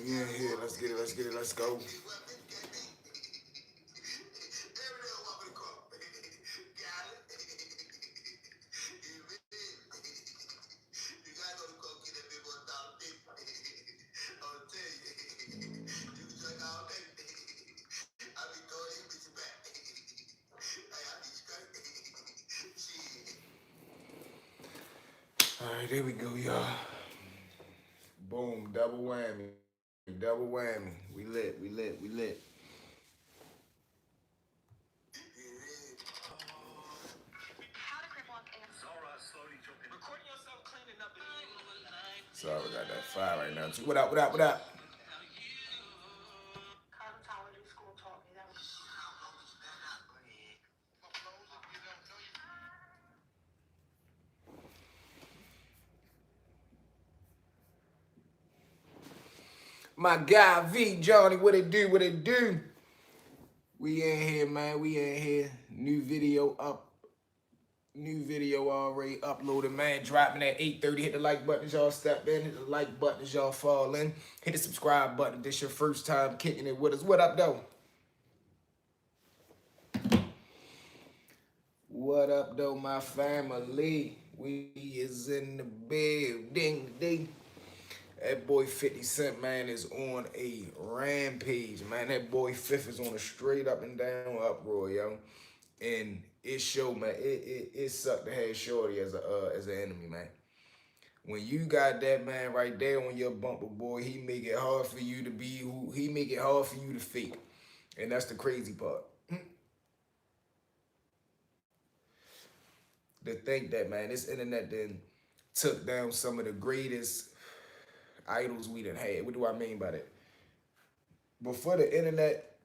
Yeah, here, let's go. All right, there we go, y'all. Boom, double whammy, double whammy. We lit. Sorry, we got that fire right now too. What up? My guy V Johnny, what it do? We in here, man. We in here. New video up. New video already uploaded, man. Dropping at 8:30. Hit the like button as y'all step in. Hit the like button as y'all fall in. Hit the subscribe button if this your first time kicking it with us. What up, though? What up, though, my family? We is in the building. That boy 50 Cent, man, is on a rampage, man. That boy Fifth is on a straight up and down uproar, yo. And it showed, man, it sucked to have Shorty as an enemy, man. When you got that man right there on your bumper, boy, he make it hard for you to be who he make it hard for you to fake. And that's the crazy part. To think that, man, this internet then took down some of the greatest idols we done had. What do I mean by that? Before the internet,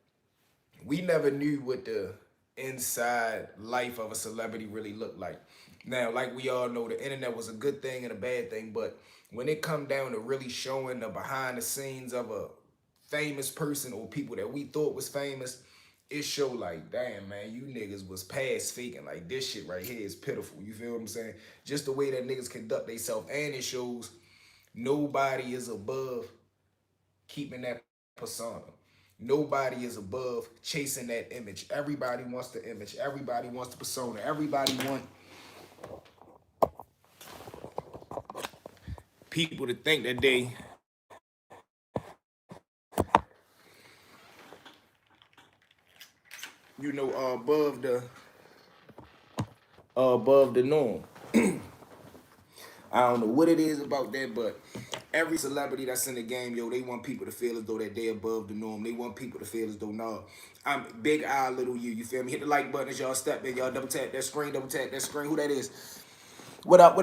we never knew what the inside life of a celebrity really looked like. Now, like we all know, the internet was a good thing and a bad thing, but when it come down to really showing the behind the scenes of a famous person or people that we thought was famous, it show like, damn, man, you niggas was past faking. Like, this shit right here is pitiful. You feel what I'm saying? Just the way that niggas conduct themselves, and it shows nobody is above keeping that persona. Nobody is above chasing that image. Everybody wants the image. Everybody wants the persona. Everybody want people to think that they above the norm. I don't know what it is about that, but every celebrity that's in the game, yo, they want people to feel as though that they above the norm. They want people to feel as though, no, I'm big I, little you. You feel me? Hit the like button as y'all step in. Y'all double tap that screen, Who that is? What up?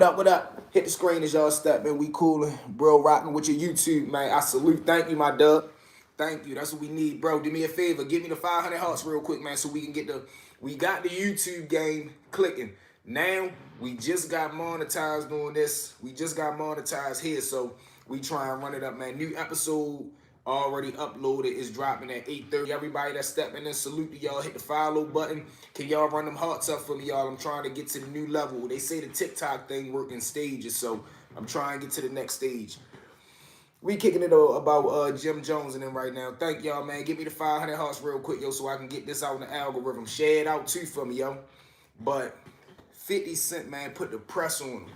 Hit the screen as y'all step in. We coolin', bro, rocking with your YouTube, man. I salute. Thank you, my dub. Thank you. That's what we need, bro. Do me a favor. Give me the 500 hearts real quick, man, so we can get we got the YouTube game clicking. Now, we just got monetized on this. We just got monetized here, so we try and run it up, man. New episode already uploaded. Is dropping at 8:30. Everybody that's stepping in, salute to y'all. Hit the follow button. Can y'all run them hearts up for me, y'all? I'm trying to get to the new level. They say the TikTok thing work in stages, so I'm trying to get to the next stage. We kicking it about Jim Jones and them right now. Thank y'all, man. Give me the 500 hearts real quick, yo, so I can get this out in the algorithm. Share it out, too, for me, yo. But 50 Cent, man, put the press on him.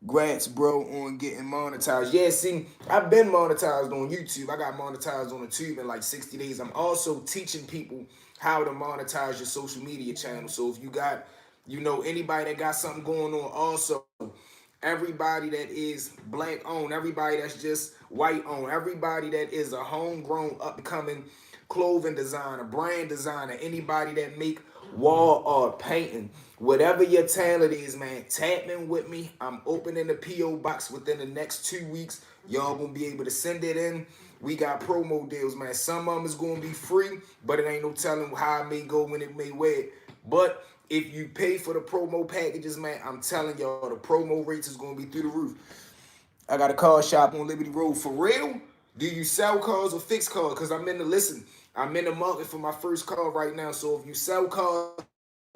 Grants, bro, on getting monetized. Yeah, see, I've been monetized on YouTube. I got monetized on the tube in like 60 days. I'm also teaching people how to monetize your social media channel. So if you got, anybody that got something going on, also, everybody that is black owned, everybody that's just white owned, everybody that is a homegrown upcoming clothing designer, brand designer, anybody that make wall art, painting, whatever your talent is, man, tap in with me. I'm opening the P.O. box within the next 2 weeks. Y'all gonna be able to send it in. We got promo deals, man. Some of them is gonna be free, but it ain't no telling how it may go when it may wear. But if you pay for the promo packages, man, I'm telling y'all the promo rates is gonna be through the roof. I got a car shop on Liberty Road. For real? Do you sell cars or fix cars? Because I'm in the market for my first car right now. So if you sell cars,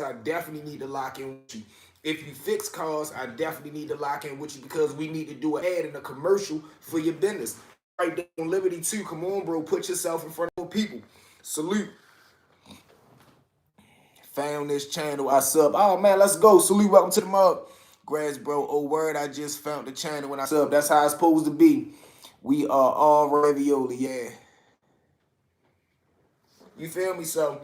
I definitely need to lock in with you. If you fix cars, I definitely need to lock in with you because we need to do an ad and a commercial for your business. Right there on Liberty 2. Come on, bro. Put yourself in front of people. Salute. Found this channel. I sub. Oh, man, let's go. Salute. Welcome to the mug. Grass, bro. Oh, word. I just found the channel when I sub. That's how it's supposed to be. We are all ravioli. Yeah. You feel me? So,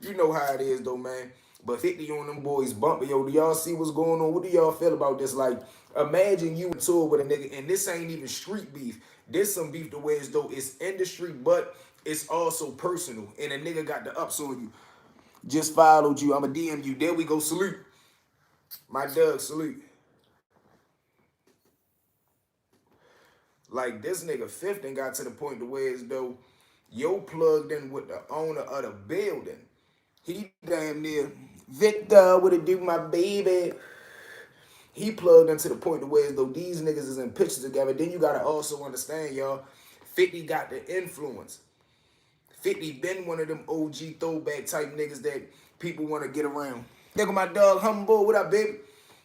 you know how it is, though, man. But 50 on them boys bumping. Yo, do y'all see what's going on? What do y'all feel about this? Like, imagine you in tour with a nigga, and this ain't even street beef. This some beef the way as though it's industry, but it's also personal. And a nigga got the ups on you. Just followed you. I'ma DM you. There we go. Salute. My Doug, salute. Like, this nigga 50 got to the point the way as though yo plugged in with the owner of the building. He damn near, Victor, what it do, my baby? He plugged into the point the way as though these niggas is in pictures together. Then you gotta also understand, y'all, 50 got the influence. 50 been one of them OG throwback type niggas that people want to get around. Nigga, my dog, humble, what up, baby?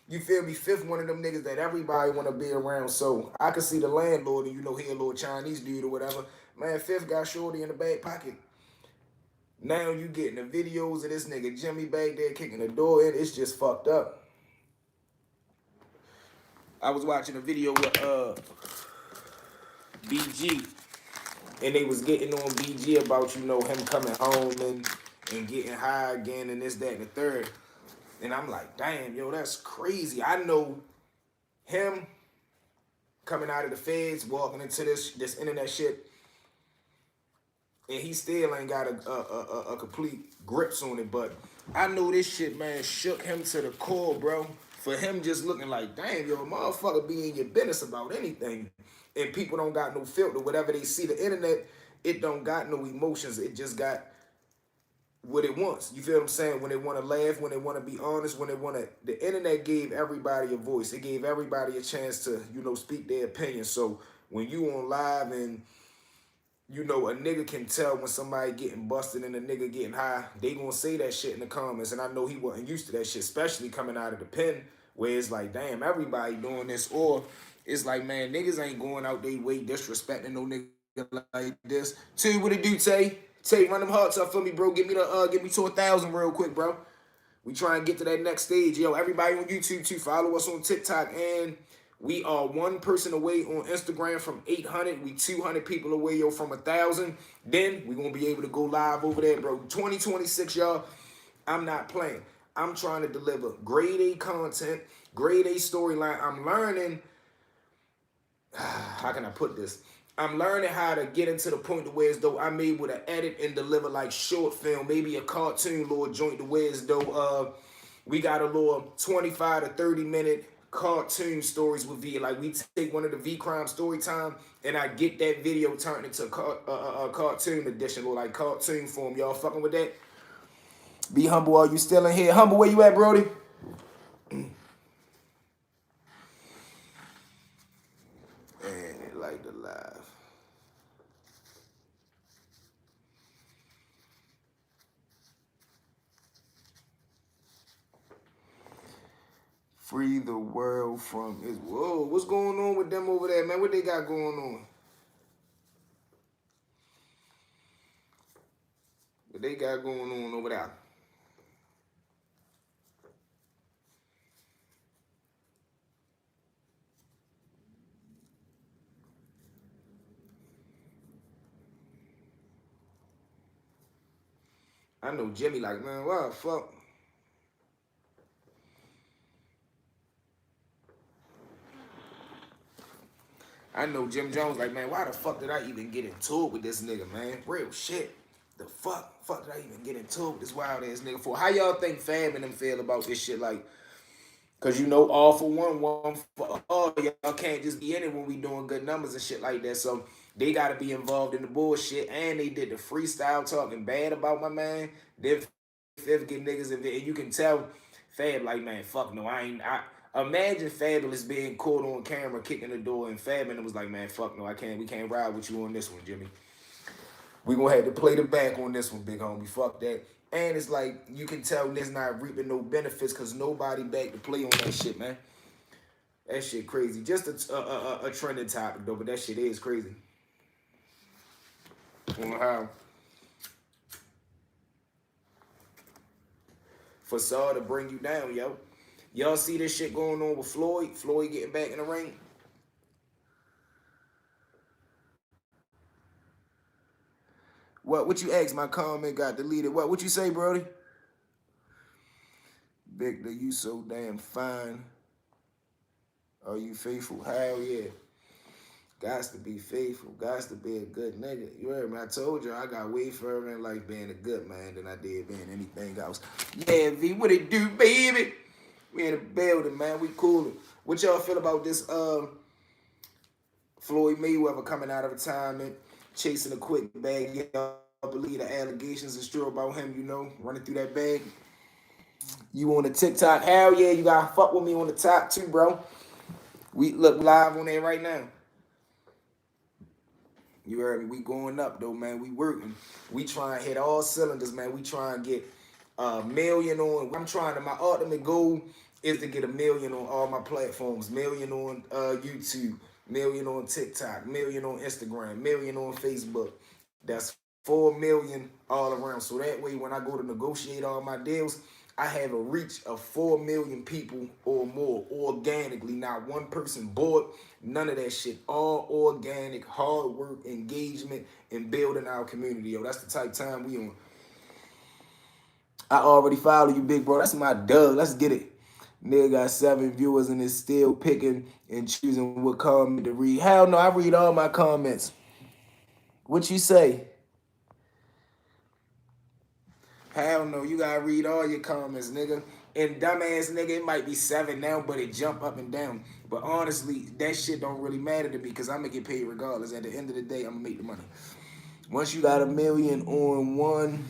You feel me? Fifth, one of them niggas that everybody want to be around. So I can see the landlord, and you know he a little Chinese dude or whatever. Man, Fifth got Shorty in the back pocket. Now you getting the videos of this nigga Jimmy back there kicking the door in. It's just fucked up. I was watching a video with BG, and they was getting on BG about, you know, him coming home and getting high again and this, that, and the third. And I'm like, damn, yo, that's crazy. I know him coming out of the feds, walking into this internet shit, and he still ain't got a complete grips on it. But I know this shit, man, shook him to the core, bro. For him just looking like, damn, yo, motherfucker be in your business about anything. And people don't got no filter. Whatever they see, the internet, it don't got no emotions. It just got what it wants. You feel what I'm saying? When they want to laugh, when they want to be honest, when they want to... The internet gave everybody a voice. It gave everybody a chance to, you know, speak their opinion. So when you on live and, you know, a nigga can tell when somebody getting busted and a nigga getting high, they gonna say that shit in the comments. And I know he wasn't used to that shit, especially coming out of the pen, where it's like, damn, everybody doing this. Or it's like, man, niggas ain't going out their way disrespecting no nigga like this. Tell you what it do, Tay. Tay, run them hearts up for me, bro. Get me to 1,000 real quick, bro. We try and get to that next stage. Yo, everybody on YouTube too, follow us on TikTok, and we are one person away on Instagram from 800. We 200 people away, yo, from 1,000. Then we gonna be able to go live over there, bro. 2026, y'all. I'm not playing. I'm trying to deliver grade A content, grade A storyline. I'm learning. How can I put this? I'm learning how to get into the point to where as though I'm able to edit and deliver like short film, maybe a cartoon little joint to where as though we got a little 25 to 30 minute cartoon stories with V. Like we take one of the V Crime story time and I get that video turned into a cartoon edition or like cartoon form. Y'all fucking with that? Be humble, are you still in here? Humble, where you at, Brody? Like the live. Free the world from his... Whoa, what's going on with them over there, man? What they got going on? What they got going on over there? I know Jimmy like, man, what the fuck? I know Jim Jones like, man, why the fuck did I even get into it with this nigga, man? Real shit. The fuck did I even get into it with this wild ass nigga for? How y'all think Fab and them feel about this shit? Like, cause you know, all for one, one for all. Y'all can't just be in it when we doing good numbers and shit like that. So they gotta be involved in the bullshit. And they did the freestyle talking bad about my man. Then Fifth get niggas in there, and you can tell Fab like, man, fuck no, I imagine Fabulous being caught on camera kicking the door, and Fab and it was like, man, fuck no, we can't ride with you on this one, Jimmy. We gonna have to play the back on this one, big homie. Fuck that. And it's like you can tell niggas not reaping no benefits because nobody back to play on that shit, man. That shit crazy. Just a trending topic though, but that shit is crazy. On how for Saul to bring you down, yo. Y'all see this shit going on with Floyd? Floyd getting back in the ring? What you asked? My comment got deleted. What you say, Brody? Victor, you so damn fine. Are you faithful? Hell yeah. Gots to be faithful. Gots to be a good nigga. You heard me? I told you I got way further in life being a good man than I did being anything else. Yeah, V, what it do, baby? We in the building, man. We coolin'. What y'all feel about this Floyd Mayweather coming out of retirement, chasing a quick bag? Y'all believe the allegations is true about him, you know, running through that bag? You on the TikTok? Hell yeah, you gotta fuck with me on the top too, bro. We look live on there right now. You heard me? We going up though, man. We working. We trying to hit all cylinders, man. We trying to get a million on. My ultimate goal is to get a million on all my platforms. Million on YouTube, million on TikTok, million on Instagram, million on Facebook. That's 4 million all around. So that way, when I go to negotiate all my deals, I have a reach of 4 million people or more organically. Not one person bought, none of that shit. All organic, hard work, engagement, and building our community. Yo, that's the type of time we on. I already follow you, big bro. That's my dub. Let's get it. Nigga got 7 viewers and is still picking and choosing what comment to read. Hell no, I read all my comments. What you say? Hell no, you gotta read all your comments, nigga. And dumbass nigga, it might be 7 now, but it jump up and down. But honestly, that shit don't really matter to me because I'm gonna get paid regardless. At the end of the day, I'm gonna make the money. Once you got a million on one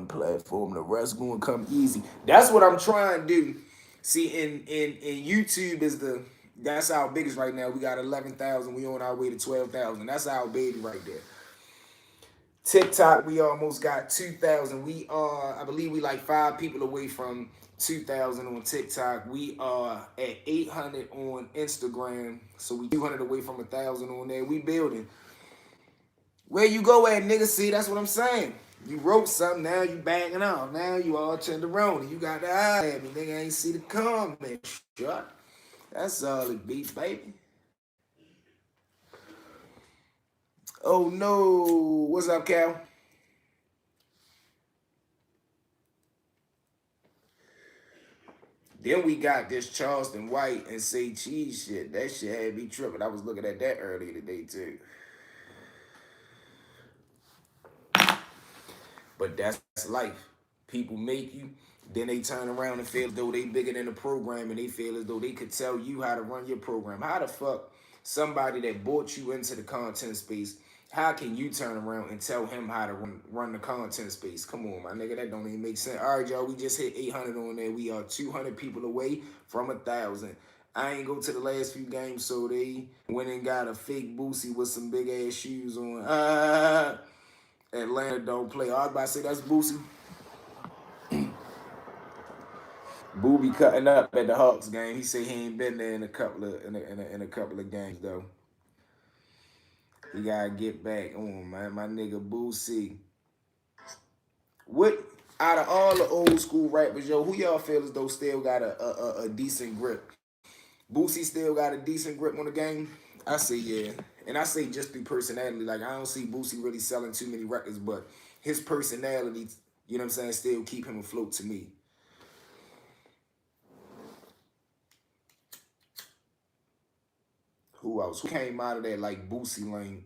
platform, the rest gonna come easy. That's what I'm trying to do. See, in YouTube is that's our biggest right now. We got 11,000. We on our way to 12,000. That's our baby right there. TikTok, we almost got 2,000. We are, I believe we like 5 people away from 2,000 on TikTok. We are at 800 on Instagram. So we 200 away from 1,000 on there. We building. Where you go at, nigga? See, that's what I'm saying. You wrote something, now you banging off. Now you all turned around and you got the eye at me. Nigga ain't see the comment. Shut. That's all it beats, baby. Oh no. What's up, Cal? Then we got this Charleston White and Say Cheese shit. That shit had me tripping. I was looking at that earlier today too. But that's life. People make you, then they turn around and feel as though they bigger than the program and they feel as though they could tell you how to run your program. How the fuck somebody that brought you into the content space, how can you turn around and tell him how to run the content space? Come on, my nigga, that don't even make sense. All right, y'all, we just hit 800 on there. We are 200 people away from 1,000. I ain't go to the last few games, so they went and got a fake Boosie with some big ass shoes on. Atlanta don't play. I was about to say that's Boosie. Booby cutting up at the Hawks game. He said he ain't been there in a couple of in a couple of games though. He gotta get back on, man. My nigga Boosie. What out of all the old school rappers, yo, who y'all feel as though still got a decent grip? Boosie still got a decent grip on the game? I say yeah. And I say just through personality. Like I don't see Boosie really selling too many records, but his personality, you know what I'm saying, still keep him afloat to me. Who else? Who came out of that like Boosie lane?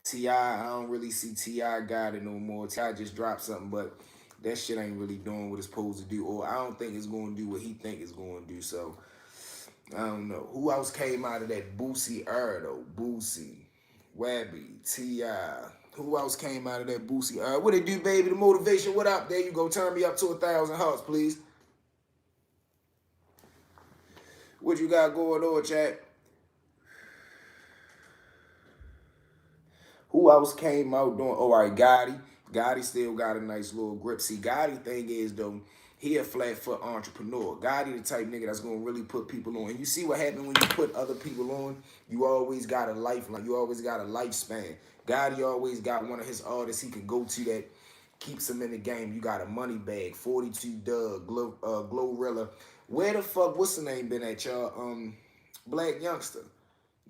T.I., I don't really see T.I. got it no more. T.I. just dropped something, but that shit ain't really doing what it's supposed to do. Or I don't think it's going to do what he think it's going to do. So, I don't know. Who else came out of that Boosie era, though? Boosie, Webby, T.I. Who else came out of that Boosie era? What it do, baby? The motivation, what up? There you go. Turn me up to 1,000 hearts, please. What you got going on, chat? Who else came out doing? Oh, all right, Gotti. Gotti still got a nice little grip. See, Gotti thing is though, he a flat foot entrepreneur. Gotti the type nigga that's gonna really put people on. And you see what happens when you put other people on? You always got a lifeline. You always got a lifespan. Gotti always got one of his artists he can go to that keeps him in the game. You got a money bag, 42 Doug, Glorilla. Where the fuck, what's the name been at, y'all? Black Youngster.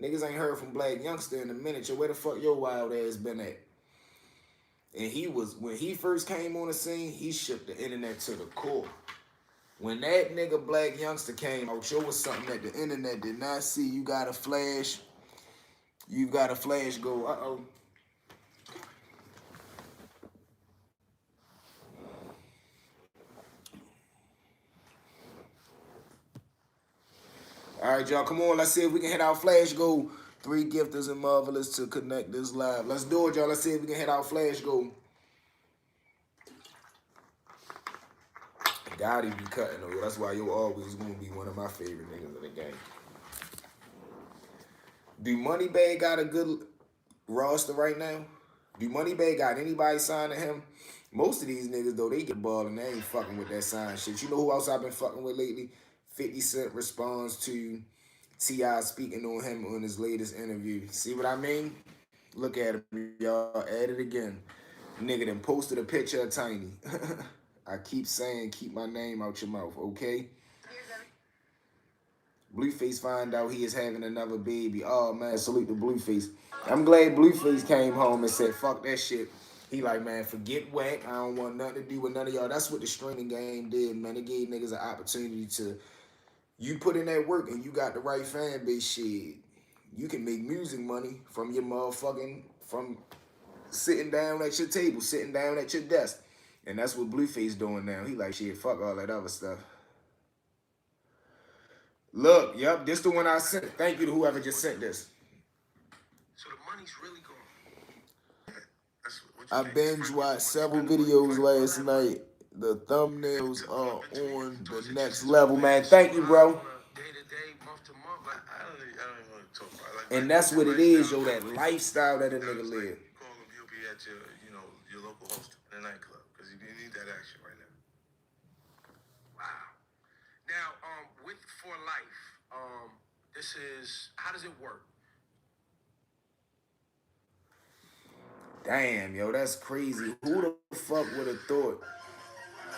Niggas ain't heard from Black Youngster in a minute. Yo, where the fuck your wild ass been at? And he was, when he first came on the scene, he shook the internet to the core. When that nigga Black Youngster came out, yo was something that the internet did not see. You got a flash go, uh-oh. All right, y'all, come on. Let's see if we can hit our flash goal. 3 gifters and marvelous to connect this live. Let's do it, y'all. Let's see if we can hit our flash goal. Gotti be cutting though. That's why you're always gonna be one of my favorite niggas in the game. Do Moneybag got a good roster right now? Do Moneybag got anybody signing him? Most of these niggas though, they get ball and they ain't fucking with that sign shit. You know who else I've been fucking with lately? 50 Cent responds to T.I. speaking on him on his latest interview. See what I mean? Look at him, y'all. At it again. Nigga done posted a picture of Tiny. I keep saying, keep my name out your mouth, okay? Blueface find out he is having another baby. Oh, man, salute to Blueface. I'm glad Blueface came home and said, fuck that shit. He like, man, forget whack. I don't want nothing to do with none of y'all. That's what the streaming game did, man. It gave niggas an opportunity to, you put in that work and you got the right fan base shit. You can make music money from your motherfucking, from sitting down at your table, sitting down at your desk. And that's what Blueface doing now. He like, shit, fuck all that other stuff. Look, yep, this the one I sent. Thank you to whoever just sent this. So the money's really gone. I binge watched several videos last night. The thumbnails are on the next level, man. Thank you, bro. And that's what it is, yo, that lifestyle that a nigga live. You'll be at your local host in a nightclub because you need that action right now. Wow. Now, with For Life, this is, how does it work? Damn, yo, that's crazy. Who the fuck would have thought?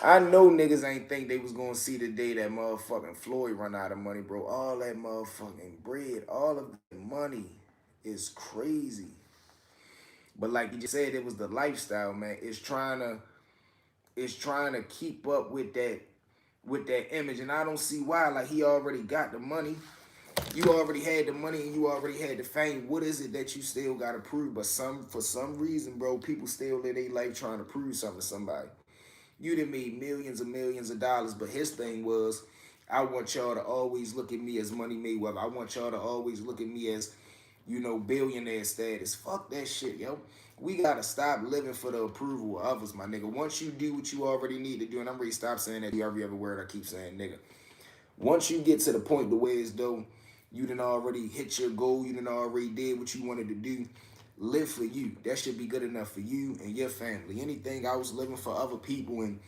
I know niggas ain't think they was gonna see the day that motherfucking Floyd run out of money, bro. All that motherfucking bread, all of the money is crazy. But like you just said, it was the lifestyle, man. It's trying to keep up with that image, and I don't see why. Like, he already got the money. You already had the money and you already had the fame. What is it that you still gotta prove? But for some reason, bro, people still live their life trying to prove something to somebody. You done made millions and millions of dollars, but his thing was, I want y'all to always look at me as Money Mayweather. I want y'all to always look at me as, billionaire status. Fuck that shit, yo. We gotta stop living for the approval of others, my nigga. Once you do what you already need to do, and I'm ready to stop saying that every other word I keep saying, nigga. Once you get to the point the way as though you done already hit your goal, you done already did what you wanted to do, live for you. That should be good enough for you and your family. Anything I was living for other people and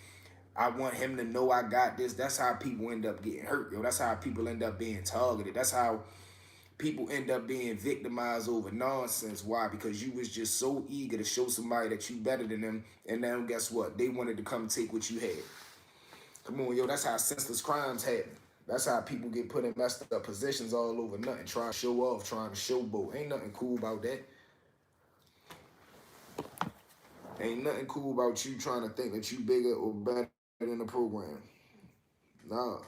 I want him to know I got this, that's how people end up getting hurt, yo. That's how people end up being targeted. That's how people end up being victimized over nonsense. Why? Because you was just so eager to show somebody that you better than them, and now guess what? They wanted to come take what you had. Come on, yo, that's how senseless crimes happen. That's how people get put in messed up positions all over nothing, trying to show off, trying to showboat. Ain't nothing cool about that. Ain't nothing cool about you trying to think that you bigger or better than the program. Nah.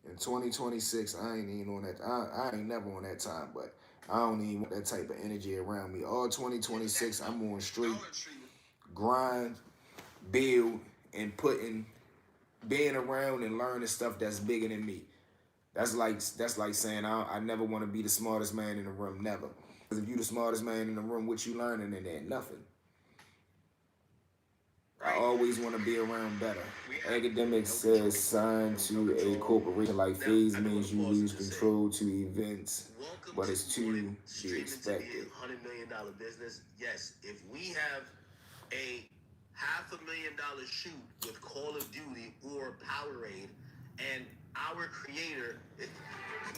In 2026, I ain't even on that. I ain't never on that time, but I don't even want that type of energy around me. All 2026, I'm on straight grind, build, and being around and learning stuff that's bigger than me. That's like saying I never want to be the smartest man in the room, never. Because if you the smartest man in the room, what you learning in there? Nothing. I always want to be around better. Academic says signed to a corporation like phase means you lose control to events, but it's to be expected. $100 million business. Yes, if we have a $500,000 shoot with Call of Duty or Powerade, and our creator.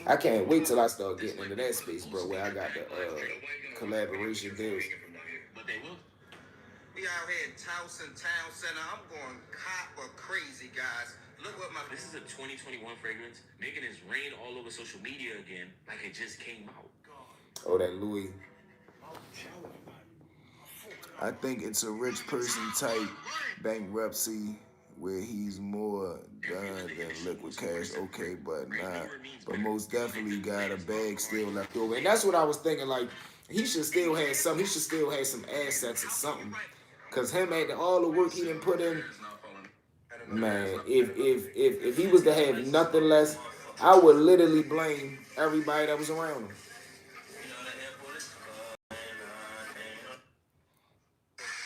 I can't wait till I start getting into that space, bro, where I got the collaboration deals. But they will. We out here in Towson Town Center. I'm going copper crazy, guys. Look what my. This is a 2021 fragrance, making it rain all over social media again, like it just came out. Oh, that Louis. I think it's a rich person type bankruptcy where he's more done than liquid cash. Okay, but not. But most definitely got a bag still left over. And that's what I was thinking. Like, he should still have some. He should still have some assets or something. Cause him after all the work he didn't put in, man. If he was to have nothing less, I would literally blame everybody that was around him.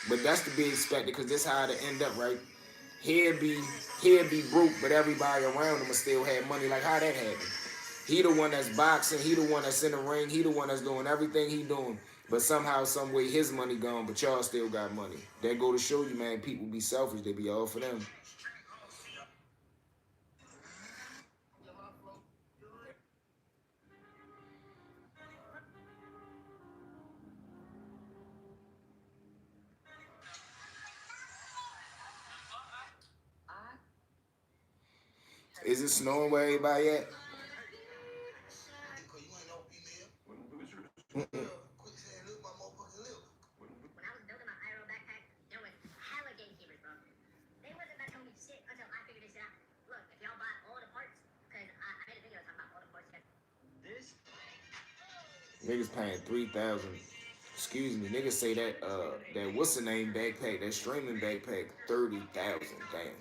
But that's to be expected, because this how it end up, right? He'd be broke, but everybody around him will still have money. Like, how that happen? He the one that's boxing, he the one that's in the ring, he the one that's doing everything he doing. But somehow, some way, his money gone, but y'all still got money. That go to show you, man, people be selfish. They be all for them. Is it snowing where everybody at? Niggas paying 3,000. Excuse me, niggas say that what's the name backpack, that streaming backpack, 30,000. Damn.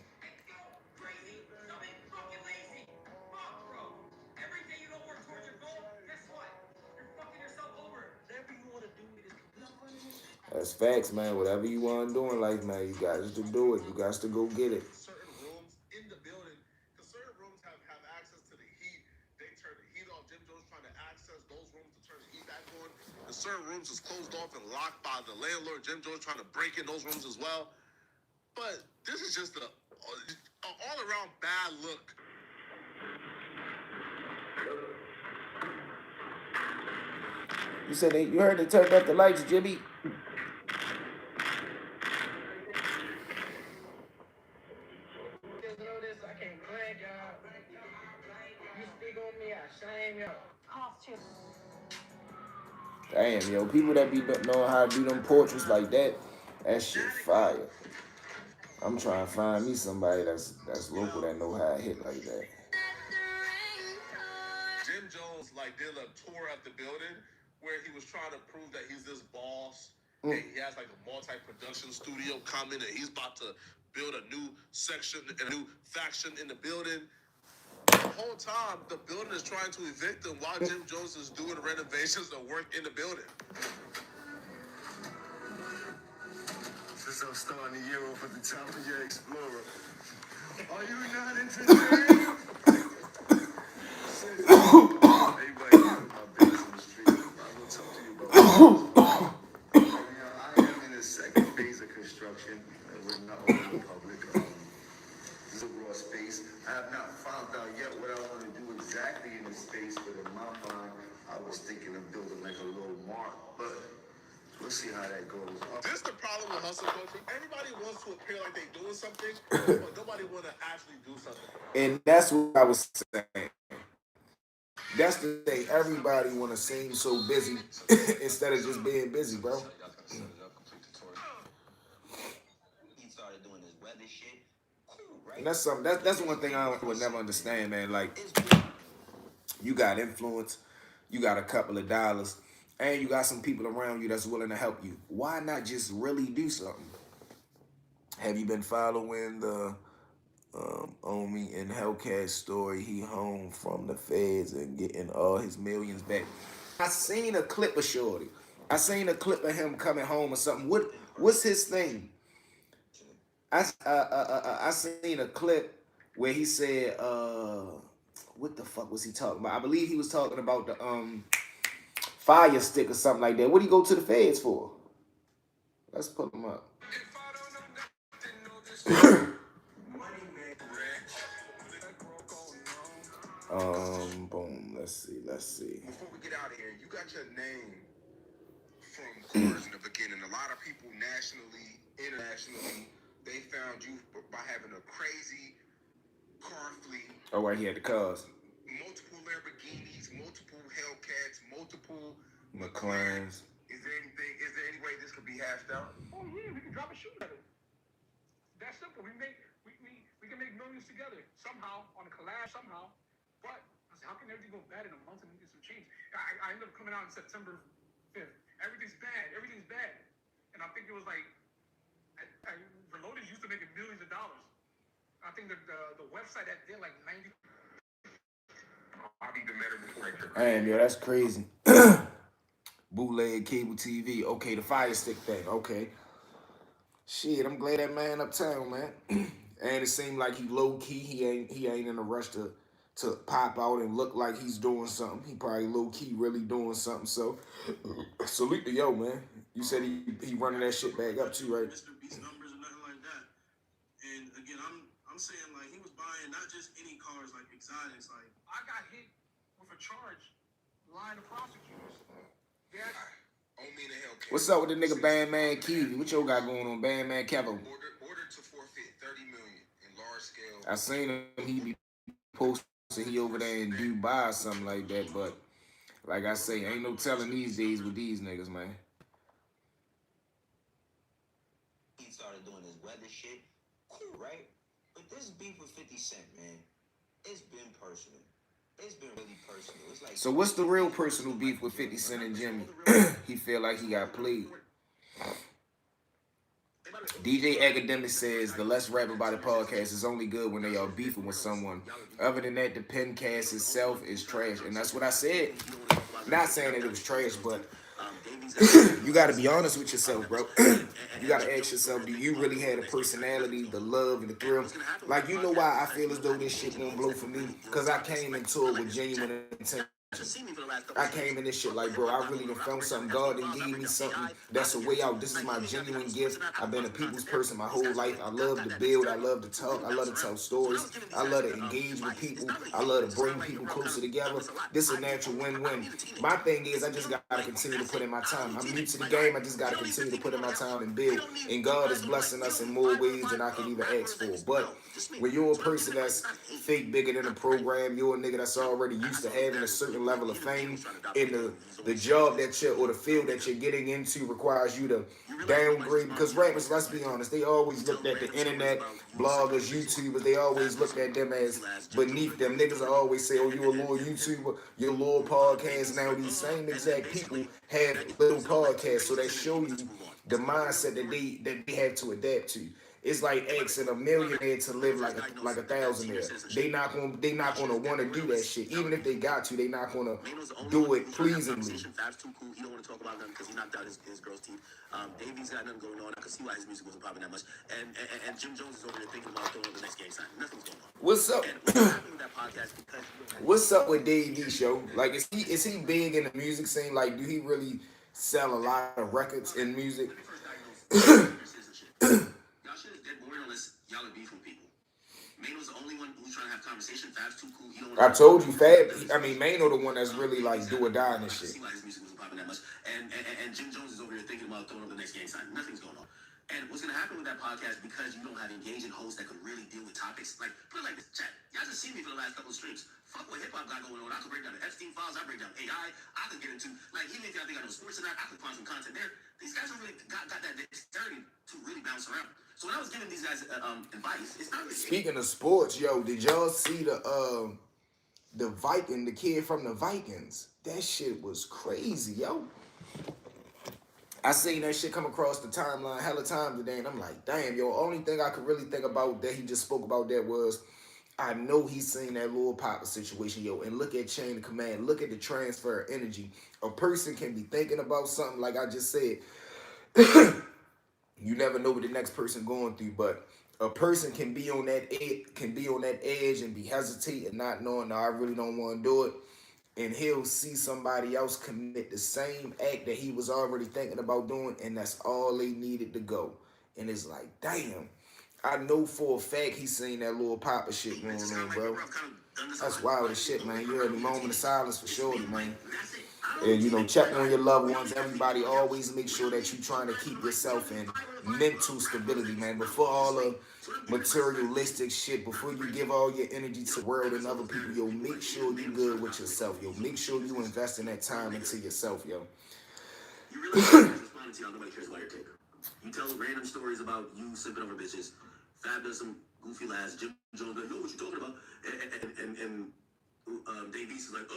That's facts, man. Whatever you want to do in life, man, you got to do it. You got to go get it. Certain rooms in the building, because certain rooms have access to the heat. They turn the heat off. Jim Jones trying to access those rooms to turn the heat back on. And certain rooms is closed off and locked by the landlord. Jim Jones trying to break in those rooms as well. But this is just a all-around bad look. You said you heard they turned up the lights, Jimmy. Damn, yo, people that be knowing how to do them portraits like that shit fire. I'm trying to find me somebody that's local that know how to hit like that. Jim Jones did a tour of the building where he was trying to prove that he's this boss. And he has a multi-production studio coming, and he's about to build a new section, a new faction in the building. The whole time, the building is trying to evict him while Jim Jones is doing renovations and work in the building. Since I'm starting the year off at the top of your Explorer, are you not entertained? Everybody knows my base on the street. I will talk to you about I am in the second phase of construction. We're not open to the public. This is a raw space. I have not found out yet what I want to do exactly in this space, but in my mind, I was thinking of building a little mark, but we'll see how that goes. This is the problem with hustle culture. Everybody wants to appear like they're doing something, but nobody want to actually do something. And that's what I was saying. That's the thing. Everybody want to seem so busy instead of just being busy, bro. And that's something. That's one thing I would never understand, man. Like, you got influence, you got a couple of dollars, and you got some people around you that's willing to help you. Why not just really do something? Have you been following the Omi and Hellcat story? He home from the feds and getting all his millions back. I seen a clip of Shorty. I seen a clip of him coming home or something. What's his thing? I seen a clip where he said, what the fuck was he talking about? I believe he was talking about the fire stick or something like that. What do you go to the feds for? Let's pull him up. Boom. Let's see. Before we get out of here, you got your name from cars in the beginning. A lot of people nationally, internationally, they found you by having a crazy car fleet. Oh, right, he had the cars. Multiple Lamborghinis, multiple Hellcats, multiple McLarens. Is there any way this could be hashed out? Oh yeah, we can drop a shoe together. That's simple. We can make millions together somehow on a collab somehow. But I said, how can everything go bad in a month and we get some change? I ended up coming out on September 5th. Everything's bad. And I think it was like Reloaded used to make millions of dollars. I think the website that did like 90. I've even met her before. Damn, yo, that's crazy. Bootleg cable TV. Okay, the fire stick thing. Okay. Shit, I'm glad that man uptown, man. And it seemed like he low key. He ain't in a rush to pop out and look like he's doing something. He probably low key really doing something. So salute to yo, man. You said he running that shit back up too, right? Mr. Beast numbers or nothing like that. And again, I'm saying like he was buying not just any cars, like exotics. Like I got hit with a charge, lying to prosecutors. Yeah. What's up with the nigga Bandman Kiwi? What y'all got going on, Bandman Kevin? Ordered to forfeit $30 million in large scale. I seen him. He be posting he over there in Dubai or something like that. But like I say, ain't no telling these days with these niggas, man. He started doing his weather shit, cool, right? But this beef with 50 Cent, man, it's been personal. It's been really personal. It's like, so what's the real personal beef with 50 Cent and Jimmy? He feel like he got played. DJ Academic says the Let's Rap About It podcast is only good when they are beefing with someone. Other than that, the Pencast itself is trash. And that's what I said. Not saying that it was trash, but you got to be honest with yourself, bro. You got to ask yourself, do you really have the personality, the love, and the thrill? Like, you know why I feel as though this shit won't blow for me? Because I came into it with genuine intent. I came in this shit like, bro, I really done found something. God done gave me something that's a way out. This is my genuine gift. I've been a people's person my whole life. I love to build. I love to talk. I love to tell stories. I love to engage with people. I love to bring people closer together. This is a natural win-win. My thing is, I just got to continue to put in my time. I'm new to the game. I just got to continue to put in my time and build. And God is blessing us in more ways than I can even ask for. But when you're a person that's fake bigger than a program, you're a nigga that's already used to having a certain level of fame, and the job that you're, or the field that you're getting into requires you to downgrade, because rappers, let's be honest, they always looked at the internet, bloggers, YouTubers, they always looked at them as beneath them. Niggas will always say, oh, you a little YouTuber, you a little podcast. Now these same exact people have little podcasts, so they show you the mindset that they have to adapt to. It's like asking a millionaire to live like a thousandaire. They not gonna want to do that shit. Even if they got to, they not gonna do it pleasingly. Fab's too cool. He don't want to talk about them because he knocked out his girl's teeth. Davies got nothing going on. I can see why his music wasn't popping that much. And Jim Jones is over there thinking about throwing the next gang sign. Nothing's going on. What's up? And What's up with Dave D show? Like, is he big in the music scene? Like, do he really sell a lot of records in music? Y'all are beefing people. Mano's the only one who's trying to have conversation. Fab's too cool. He don't I told you, Mano the one that's really like do or die in this shit. See why his music wasn't popping that much. And Jim Jones is over here thinking about throwing up the next gang sign. Nothing's going on. And what's gonna happen with that podcast, because you don't have engaging hosts that could really deal with topics. Like, put it like this, chat. Y'all just seen me for the last couple of streams. Fuck what hip hop got going on. I could break down the Epstein files. I break down AI. I could get into, like, even if y'all think I know sports or not, I could find some content there. These guys don't really got that dexterity to really bounce around. So when I was giving these guys advice, it's not really. Speaking of sports, yo, did y'all see the kid from the Vikings? That shit was crazy, yo. I seen that shit come across the timeline hella times today, and I'm like, damn, yo, only thing I could really think about that he just spoke about that was, I know he's seen that Lil Papa situation, yo, and look at chain of command, look at the transfer of energy. A person can be thinking about something, like I just said. You never know what the next person going through, but a person can be on that edge and be hesitant and not knowing, no, I really don't want to do it. And he'll see somebody else commit the same act that he was already thinking about doing, and that's all they needed to go. And it's like, damn, I know for a fact he's seen that little Papa shit going on, bro. That's wild as shit, man. You heard the moment of silence for Shorty, man. And, you know, check on your loved ones. Everybody always make sure that you're trying to keep yourself in mental stability, man. Before all the materialistic shit, before you give all your energy to the world and other people, yo, make sure you good with yourself, yo. Make sure you invest in that time into yourself, yo. You realize responding to y'all, nobody cares about your take. You tell random stories about you slipping over bitches. Fab does some goofy laughs. Jim Jones doesn't know what you're talking about. And Dave East is like,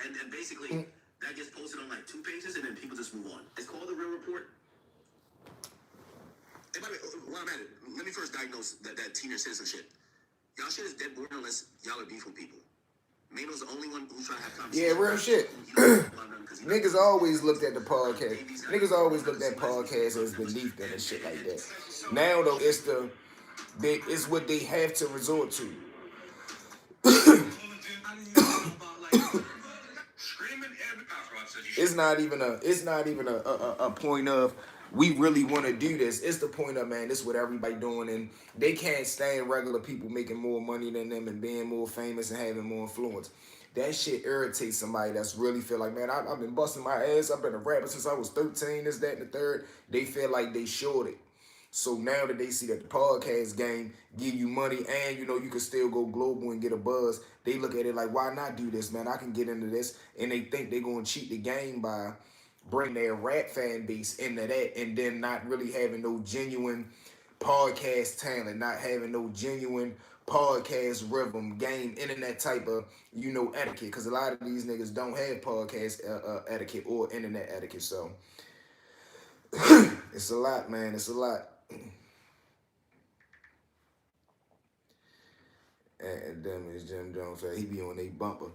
and basically that gets posted on like 2 pages, and then people just move on. It's called The Real Report. And by the way, while I'm at it, let me first diagnose that senior citizen shit. Y'all shit is dead boring unless y'all are beef with people. Mano's the only one who's trying to have conversations. Yeah, real shit. Niggas always looked at the podcast. Niggas always looked at podcasts as beneath them and shit like that. Now though, it's what they have to resort to. It's not even a point of we really want to do this. It's the point of, man, this is what everybody doing, and they can't stand regular people making more money than them and being more famous and having more influence. That shit irritates somebody that's really feel like, man, I've been busting my ass. I've been a rapper since I was 13, this, that, and the third. They feel like they shorted. So now that they see that the podcast game give you money and, you know, you can still go global and get a buzz, they look at it like, why not do this, man? I can get into this. And they think they're going to cheat the game by bring their rap fan base into that and then not really having no genuine podcast talent, not having no genuine podcast rhythm, game, internet type of, you know, etiquette. Because a lot of these niggas don't have podcast etiquette or internet etiquette. So it's a lot, man. It's a lot. And damn, it's Jim Jones. He be on a bumper.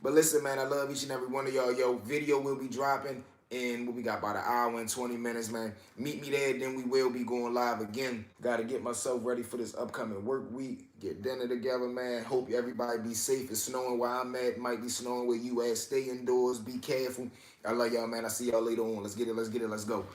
But listen, man, I love each and every one of y'all. Yo, video will be dropping in what we got, about an hour and 20 minutes, man. Meet me there, then we will be going live again. Got to get myself ready for this upcoming work week. Get dinner together, man. Hope everybody be safe. It's snowing where I'm at. Might be snowing where you at. Stay indoors. Be careful. I love y'all, man. I see y'all later on. Let's get it. Let's get it. Let's go.